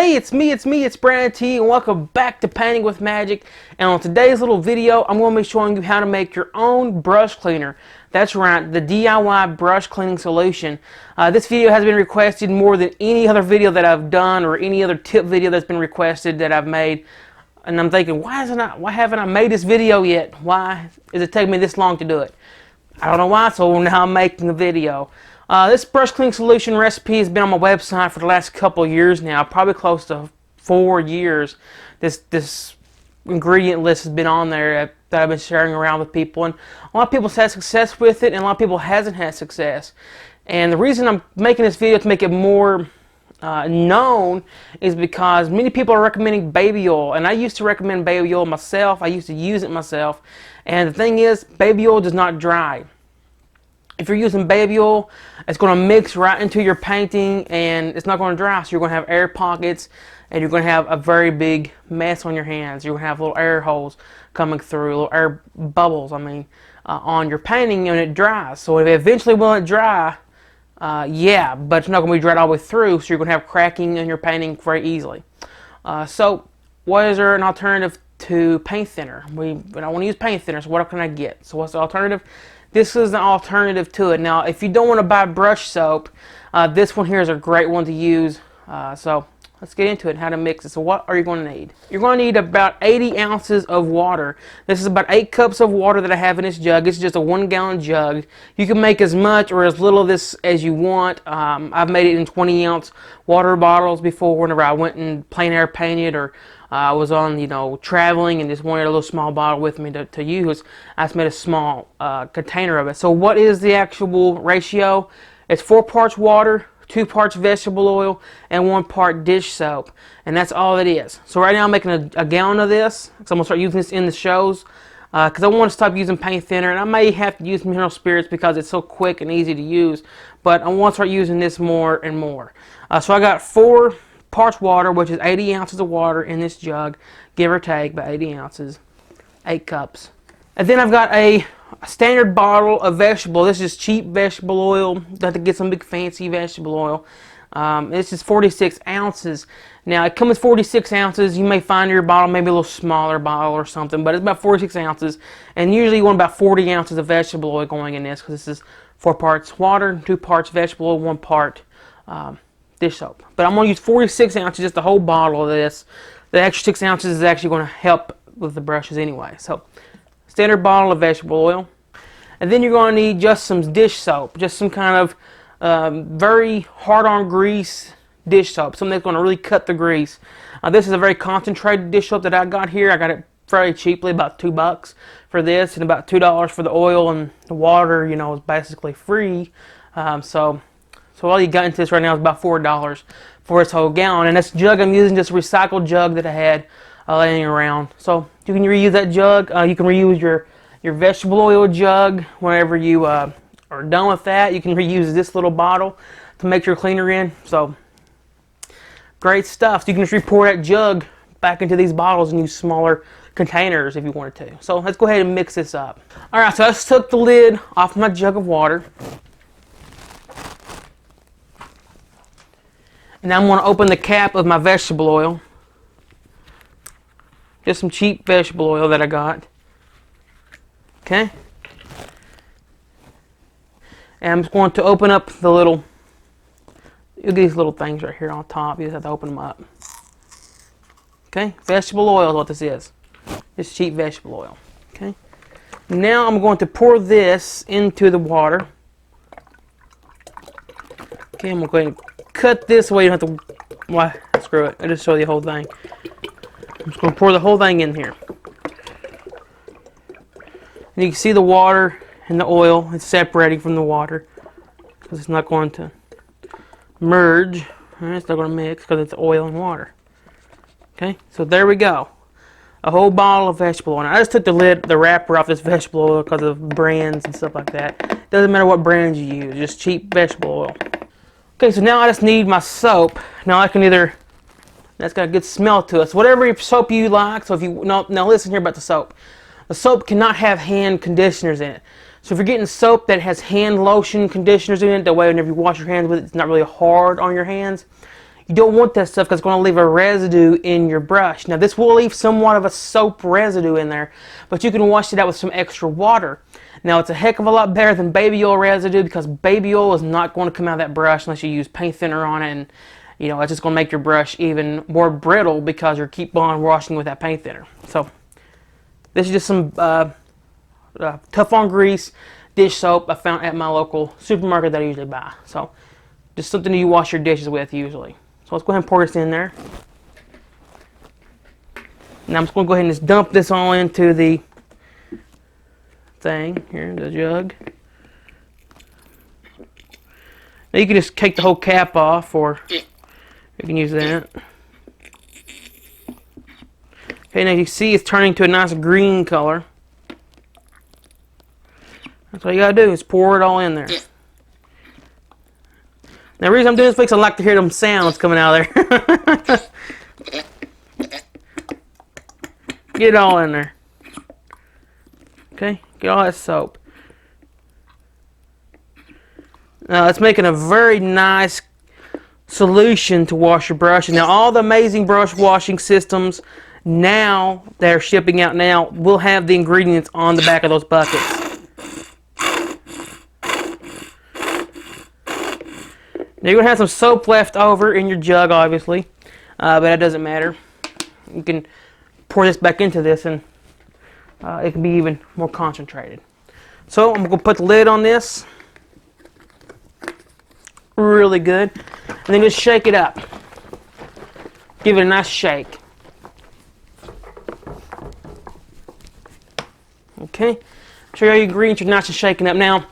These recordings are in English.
Hey, it's me, it's Brandon T, and welcome back to Painting with Magic. And on today's little video, I'm going to be showing you how to make your own brush cleaner. That's right, the DIY brush cleaning solution. This video has been requested more than any other video that I've done or any other tip video that's been requested that I've made. And I'm thinking, why haven't I made this video yet? Why is it taking me this long to do it? I don't know why, so now I'm making the video. This brush cleaning solution recipe has been on my website for the last couple of years now, probably close to 4 years. This ingredient list has been on there that I've been sharing around with people, and a lot of people have had success with it, and a lot of people hasn't had success. And the reason I'm making this video to make it more known is because many people are recommending baby oil, and I used to recommend baby oil myself. I used to use it myself, and the thing is, baby oil does not dry. If you're using baby oil, it's going to mix right into your painting and it's not going to dry, so you're going to have air pockets and you're going to have a very big mess on your hands. You're going to have little air holes coming through, little air bubbles, on your painting, and it dries. So eventually will it dry? Yeah, but it's not going to be dried all the way through, so you're going to have cracking in your painting very easily. So what is there an alternative to paint thinner? I want to use paint thinner, so what can I get? So what's the alternative? This is an alternative to it. Now, if you don't want to buy brush soap, this one here is a great one to use. So let's get into it, how to mix it. So what are you going to need? You're going to need about 80 ounces of water. This is about 8 cups of water that I have in this jug. It's just a 1-gallon jug. You can make as much or as little of this as you want. I've made it in 20-ounce water bottles before whenever I went and plein air painted, or I was on, traveling and just wanted a little small bottle with me to use. I just made a small container of it. So what is the actual ratio? It's 4 parts water, 2 parts vegetable oil, and 1 part dish soap. And that's all it is. So right now I'm making a gallon of this, because I'm going to start using this in the shows. Because I want to stop using paint thinner, and I may have to use mineral spirits because it's so quick and easy to use. But I want to start using this more and more. So I got 4 parts water, which is 80 ounces of water in this jug, give or take, about 80 ounces, 8 cups. And then I've got a standard bottle of vegetable. This is cheap vegetable oil. Don't have to get some big fancy vegetable oil. This is 46 ounces. Now, it comes with 46 ounces. You may find your bottle maybe a little smaller bottle or something, but it's about 46 ounces. And usually you want about 40 ounces of vegetable oil going in this, because this is 4 parts water, 2 parts vegetable oil, 1 part dish soap. But I'm going to use 46 ounces, just the whole bottle of this. The extra 6 ounces is actually going to help with the brushes anyway. So, standard bottle of vegetable oil. And then you're going to need just some dish soap, just some kind of very hard-on grease dish soap, something that's going to really cut the grease. This is a very concentrated dish soap that I got here. I got it very cheaply, about $2 for this, and about $2 for the oil, and the water, is basically free. So all you got into this right now is about $4 for this whole gallon. And this jug I'm using, just a recycled jug that I had laying around. So you can reuse that jug. You can reuse your vegetable oil jug whenever you are done with that. You can reuse this little bottle to make your cleaner in. So great stuff. So you can just pour that jug back into these bottles and use smaller containers if you wanted to. So let's go ahead and mix this up. Alright, so I just took the lid off my jug of water. And now I'm going to open the cap of my vegetable oil. Just some cheap vegetable oil that I got. Okay. And I'm just going to open up the little, these little things right here on top. You just have to open them up. Okay. Vegetable oil is what this is. It's cheap vegetable oil. Okay. Now I'm going to pour this into the water. Okay, I'm going to go ahead and cut this way. You don't have to, why, screw it. I'll just show you the whole thing. I'm just going to pour the whole thing in here. And you can see the water and the oil. It's separating from the water, because it's not going to merge. Right, it's not going to mix because it's oil and water. Okay, so there we go. A whole bottle of vegetable oil. I just took the wrapper off this vegetable oil because of brands and stuff like that. Doesn't matter what brands you use, just cheap vegetable oil. Okay, so now I just need my soap. Now I can either, that's got a good smell to it. So whatever soap you like. So if you, now listen here about the soap. The soap cannot have hand conditioners in it. So if you're getting soap that has hand lotion conditioners in it, that way whenever you wash your hands with it, it's not really hard on your hands. You don't want that stuff because it's going to leave a residue in your brush. Now this will leave somewhat of a soap residue in there, but you can wash it out with some extra water. Now it's a heck of a lot better than baby oil residue, because baby oil is not going to come out of that brush unless you use paint thinner on it, and it's just going to make your brush even more brittle because you keep on washing with that paint thinner. So this is just some Tough on Grease dish soap I found at my local supermarket that I usually buy. So just something that you wash your dishes with usually. So let's go ahead and pour this in there. Now I'm just going to go ahead and just dump this all into the thing here, the jug. Now you can just take the whole cap off, or you can use that. Okay, now you see it's turning to a nice green color. That's all you gotta do is pour it all in there. Now the reason I'm doing this is because I like to hear them sounds coming out of there. Get it all in there. Okay, get all that soap. Now it's making a very nice solution to wash your brush. And now all the amazing brush washing systems now that are shipping out now will have the ingredients on the back of those buckets. Now you're going to have some soap left over in your jug, obviously, but that doesn't matter. You can pour this back into this and it can be even more concentrated. So I'm going to put the lid on this really good, and then just shake it up. Give it a nice shake. Okay, show you all your ingredients are nice and shaken up. Now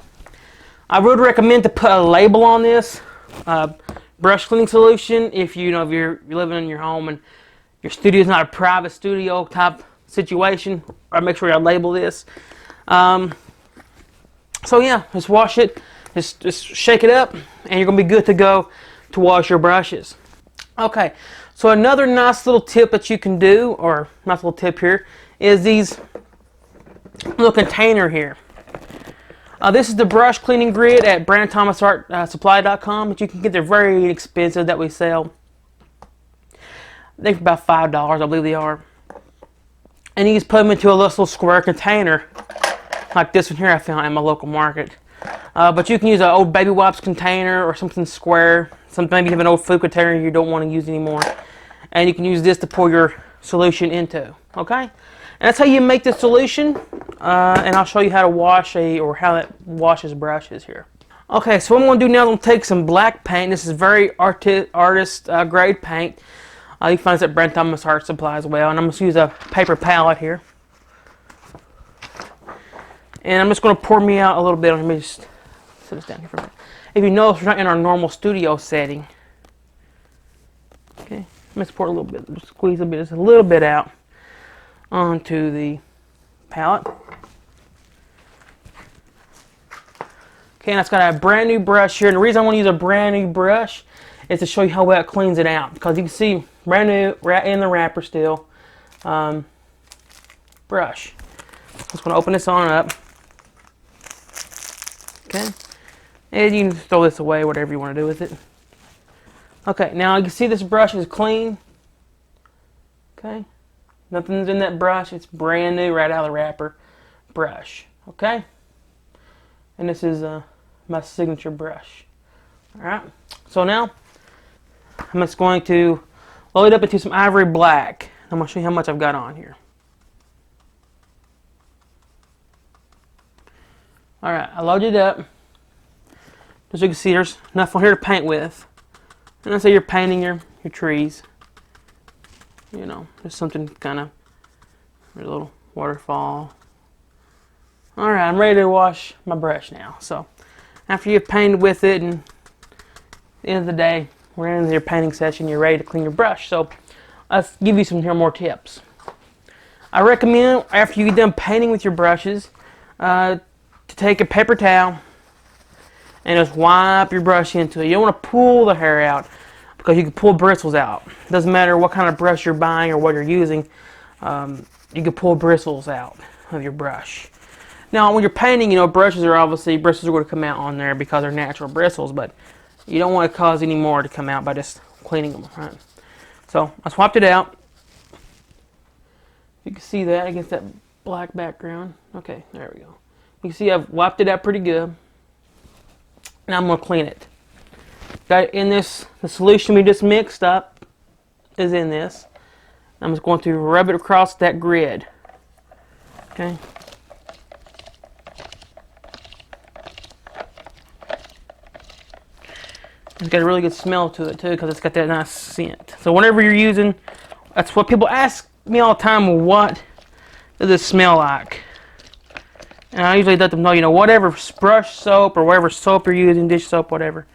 I would recommend to put a label on this brush cleaning solution if if you're living in your home and your studio is not a private studio type situation. Or make sure you label this. So yeah, just wash it, just shake it up, and you're gonna be good to go to wash your brushes. Okay, so another nice little tip that you can do, or nice little tip here, is these little container here. This is the brush cleaning grid at BrandonThomasArtSupply.com, but you can get. They're very inexpensive that we sell. They're about $5, I believe they are. And you just put them into a little square container, like this one here I found at my local market. But you can use an old baby wipes container or something square. Maybe you have an old food container you don't want to use anymore. And you can use this to pour your solution into. Okay? And that's how you make the solution. And I'll show you how to wash how that washes brushes here. Okay, so what I'm going to do now, I'm going to take some black paint. This is very artist grade paint. You can find this at Brand Thomas Art Supply as well. And I'm going to use a paper palette here. And I'm just going to pour me out a little bit. Let me just sit this down here for a minute. If you notice, we're not in our normal studio setting. Okay, I'm just pour a little bit, just squeeze just a little bit out onto the palette. Okay, and it's got a brand new brush here. And the reason I want to use a brand new brush is to show you how well it cleans it out. Because you can see brand new, in the wrapper still, brush. Just going to open this on up. Okay, and you can throw this away, whatever you want to do with it. Okay, now you can see this brush is clean. Okay, nothing's in that brush. It's brand new, right out of the wrapper brush. Okay, and this is my signature brush. All right, so now I'm just going to load it up into some ivory black. I'm going to show you how much I've got on here. Alright, I loaded it up. As you can see, there's enough on here to paint with. And let's say you're painting your trees. Just something kind of, a little waterfall. Alright, I'm ready to wash my brush now. So, after you've painted with it, and at the end of the day, we're in your painting session, you're ready to clean your brush. So, let's give you some more tips. I recommend, after you get done painting with your brushes, to take a paper towel and just wipe your brush into it. You don't want to pull the hair out because you can pull bristles out. It doesn't matter what kind of brush you're buying or what you're using, you can pull bristles out of your brush. Now when you're painting, bristles are going to come out on there because they're natural bristles, but you don't want to cause any more to come out by just cleaning them, right? So I swapped it out. You can see that against that black background. Okay, there we go. You can see I've wiped it out pretty good. Now I'm going to clean it. Got it in this, the solution we just mixed up is in this. I'm just going to rub it across that grid. Okay. It's got a really good smell to it too because it's got that nice scent. So whenever you're using, that's what people ask me all the time, what does it smell like? And I usually let them know, you know, whatever brush soap or whatever soap you're using, dish soap, whatever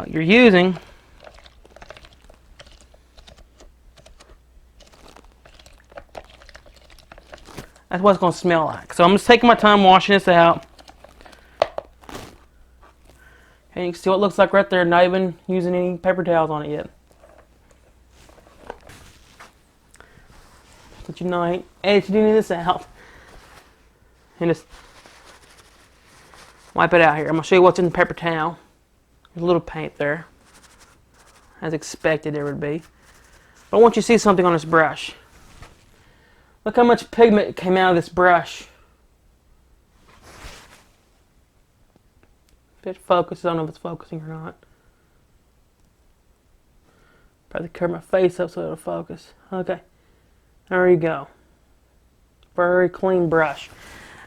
you're using, that's what it's going to smell like. So I'm just taking my time washing this out. And you can see what it looks like right there, not even using any paper towels on it yet. But you know, I ain't edited any of this out. And just wipe it out here. I'm going to show you what's in the paper towel. There's a little paint there, as expected there would be. But I want you to see something on this brush. Look how much pigment came out of this brush. If it focuses, I don't know if it's focusing or not. Probably cover my face up so it'll focus. Okay, there you go. Very clean brush.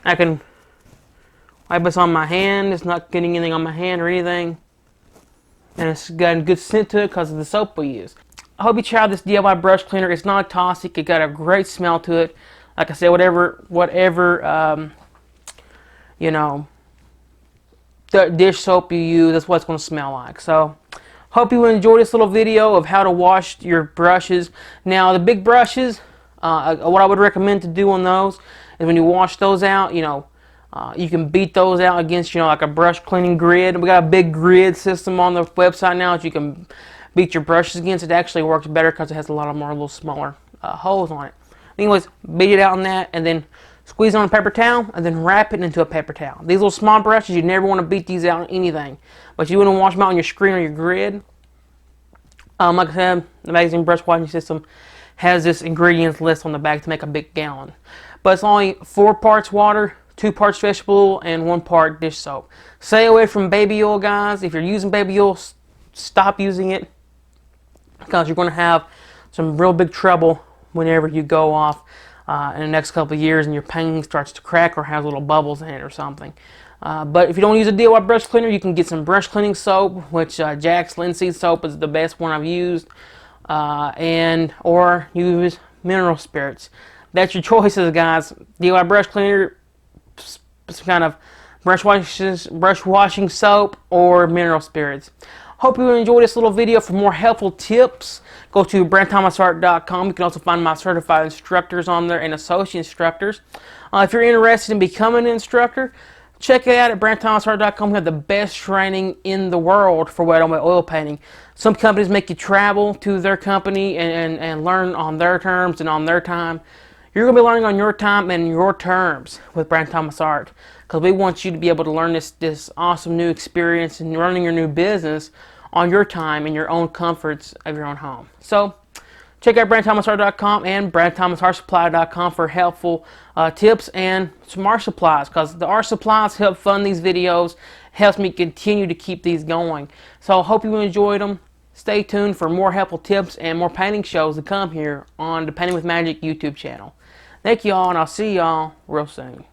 I can wipe this on my hand. It's not getting anything on my hand or anything. And it's got a good scent to it because of the soap we use. I hope you try this DIY brush cleaner. It's not toxic. It got a great smell to it. Like I said, whatever you know, the dish soap you use, that's what it's going to smell like. So, hope you enjoyed this little video of how to wash your brushes. Now, the big brushes, what I would recommend to do on those is when you wash those out, you know, you can beat those out against, you know, like a brush cleaning grid. We got a big grid system on the website now that you can beat your brushes against. It actually works better because it has a lot of more little smaller holes on it. Anyways, beat it out on that and then squeeze it on a paper towel and then wrap it into a paper towel. These little small brushes, you never want to beat these out on anything. But you want to wash them out on your screen or your grid. Like I said, the Magazine Brush Washing System has this ingredients list on the back to make a big gallon. But it's only 4 parts water, 2 parts vegetable, and 1 part dish soap. Stay away from baby oil, guys. If you're using baby oil, stop using it because you're going to have some real big trouble whenever you go off in the next couple of years and your painting starts to crack or has little bubbles in it or something. But if you don't use a D.I.Y brush cleaner, you can get some brush cleaning soap, which Jack's Linseed soap is the best one I've used, or use mineral spirits. That's your choices, guys. D.I.Y brush cleaner, some kind of brush washing soap, or mineral spirits. Hope you enjoyed this little video. For more helpful tips, go to brandthomasart.com. You can also find my certified instructors on there and associate instructors. If you're interested in becoming an instructor, check it out at brandthomasart.com. We have the best training in the world for wet on wet oil painting. Some companies make you travel to their company and learn on their terms and on their time. You're going to be learning on your time and your terms with Brand Thomas Art, because we want you to be able to learn this awesome new experience and running your new business on your time in your own comforts of your own home. So check out brandthomasart.com and brandthomasartsupply.com for helpful tips and some art supplies, because the art supplies help fund these videos, helps me continue to keep these going. So I hope you enjoyed them. Stay tuned for more helpful tips and more painting shows to come here on the Painting with Magic YouTube channel. Thank you all, and I'll see y'all real soon.